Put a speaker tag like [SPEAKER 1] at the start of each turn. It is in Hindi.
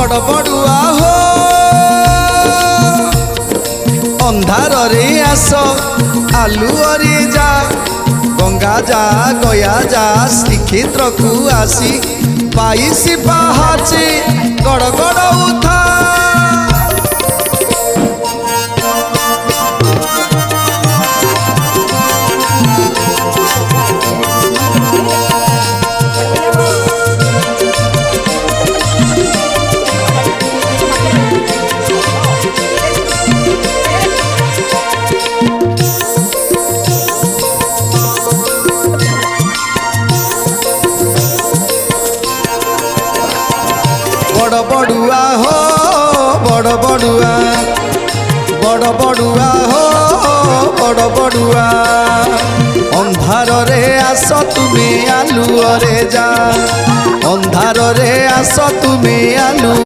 [SPEAKER 1] बड़ बड़ुआ हो अंधार रे आस आलुअरे जा गंगा जा गया जा श्रीक्षेत्र को आसी 22 पाहाचे गड़ गड़ उठा बड़ बड़ुआ हो बड़ बड़ुआ बड़ बड़ुआ हो बड़ बड़ुआ अंधार रे आस तुमे आलुअरे जा अंधार रे आस तुमे आलू